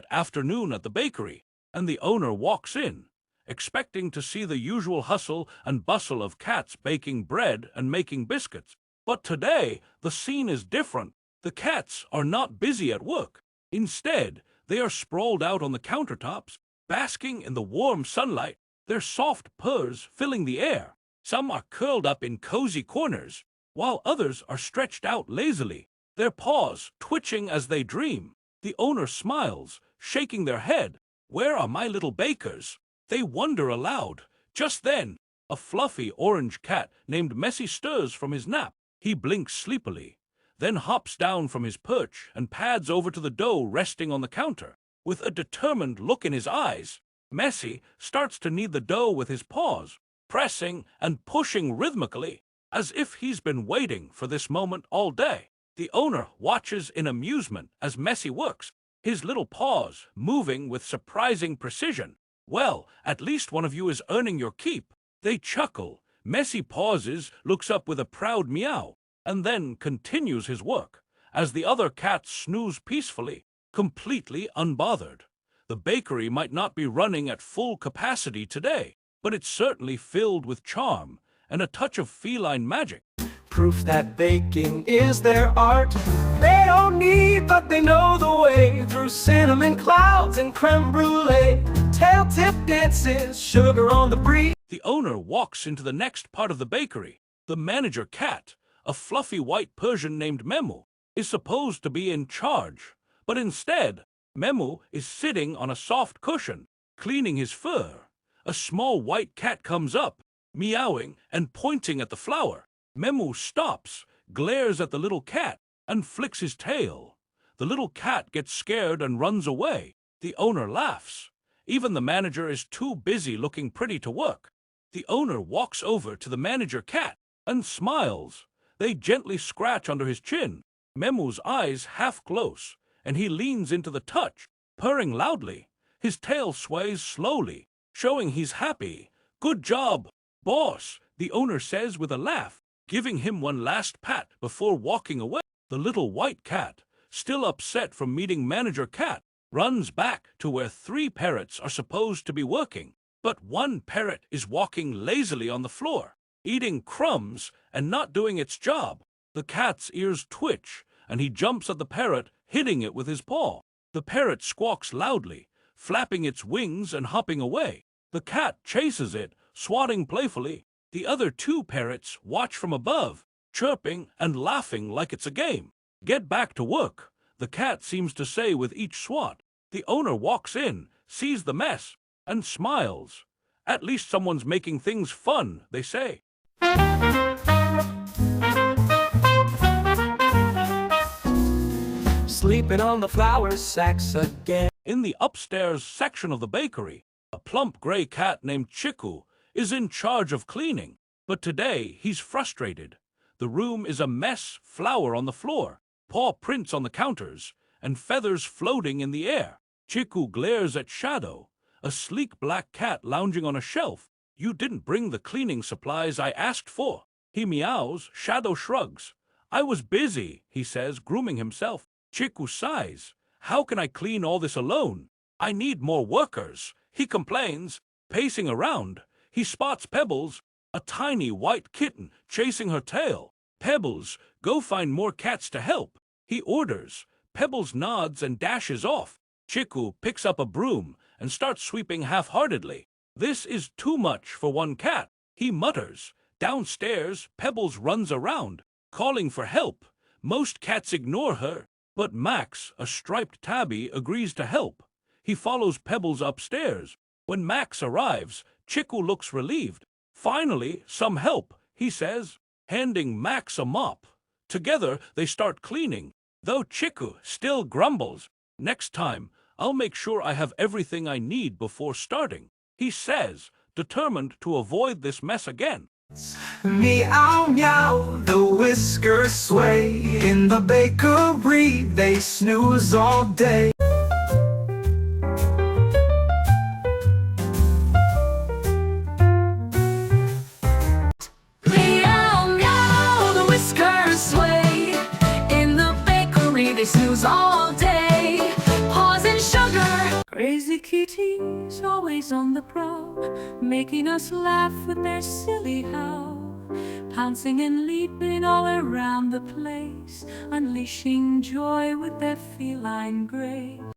quiet afternoon at the bakery, and the owner walks in, expecting to see the usual hustle and bustle of cats baking bread and making biscuits. But today, the scene is different. The cats are not busy at work. Instead, they are sprawled out on the countertops, basking in the warm sunlight, their soft purrs filling the air. Some are curled up in cozy corners, while others are stretched out lazily, their paws twitching as they dream. The owner smiles, shaking their head. "Where are my little bakers?" They wonder aloud. Just then, a fluffy orange cat named Messi stirs from his nap. He blinks sleepily, then hops down from his perch and pads over to the dough resting on the counter. With a determined look in his eyes, Messi starts to knead the dough with his paws, pressing and pushing rhythmically, as if he's been waiting for this moment all day. The owner watches in amusement as Messi works, his little paws moving with surprising precision. "Well, at least one of you is earning your keep." They chuckle. Messi pauses, looks up with a proud meow, and then continues his work, as the other cats snooze peacefully, completely unbothered. The bakery might not be running at full capacity today, but it's certainly filled with charm and a touch of feline magic. Proof that baking is their art. They don't need, but they know the way through cinnamon clouds and creme brulee. Tail-tip dances, sugar on the breeze. The owner walks into the next part of the bakery. The manager cat, a fluffy white Persian named Memu, is supposed to be in charge, but instead, Memu is sitting on a soft cushion, cleaning his fur. A small white cat comes up, meowing and pointing at the flour. Memu stops, glares at the little cat, and flicks his tail. The little cat gets scared and runs away. The owner laughs. Even the manager is too busy looking pretty to work. The owner walks over to the manager cat and smiles. They gently scratch under his chin. Memu's eyes half close, and he leans into the touch, purring loudly. His tail sways slowly, showing he's happy. "Good job, boss," the owner says with a laugh, giving him one last pat before walking away. The little white cat, still upset from meeting manager cat, runs back to where 3 parrots are supposed to be working. But one parrot is walking lazily on the floor, eating crumbs and not doing its job. The cat's ears twitch, and he jumps at the parrot, hitting it with his paw. The parrot squawks loudly, flapping its wings and hopping away. The cat chases it, swatting playfully. The other 2 parrots watch from above, chirping and laughing like it's a game. "Get back to work," the cat seems to say with each swat. The owner walks in, sees the mess, and smiles. "At least someone's making things fun," they say. Sleeping on the flour sacks again. In the upstairs section of the bakery, a plump gray cat named Chiku is in charge of cleaning, but today he's frustrated. The room is a mess, flour on the floor, paw prints on the counters, and feathers floating in the air. Chiku glares at Shadow, a sleek black cat lounging on a shelf. "You didn't bring the cleaning supplies I asked for." He meows. Shadow shrugs. "I was busy," he says, grooming himself. Chiku sighs. "How can I clean all this alone? I need more workers," he complains, pacing around. He spots Pebbles, a tiny white kitten, chasing her tail. "Pebbles, go find more cats to help," he orders. Pebbles nods and dashes off. Chiku picks up a broom and starts sweeping half-heartedly. "This is too much for one cat," he mutters. Downstairs, Pebbles runs around, calling for help. Most cats ignore her, but Max, a striped tabby, agrees to help. He follows Pebbles upstairs. When Max arrives, Chiku looks relieved. "Finally, some help," he says, handing Max a mop. Together, they start cleaning, though Chiku still grumbles. "Next time, I'll make sure I have everything I need before starting," he says, determined to avoid this mess again. Meow meow, the whiskers sway. In the bakery, they snooze all day. Meow meow, the whiskers sway. In the bakery, they snooze all day. Paws and sugar Crazy kitties always on the prowl, making us laugh with their silly howl, pouncing and leaping all around the place, unleashing joy with their feline grace.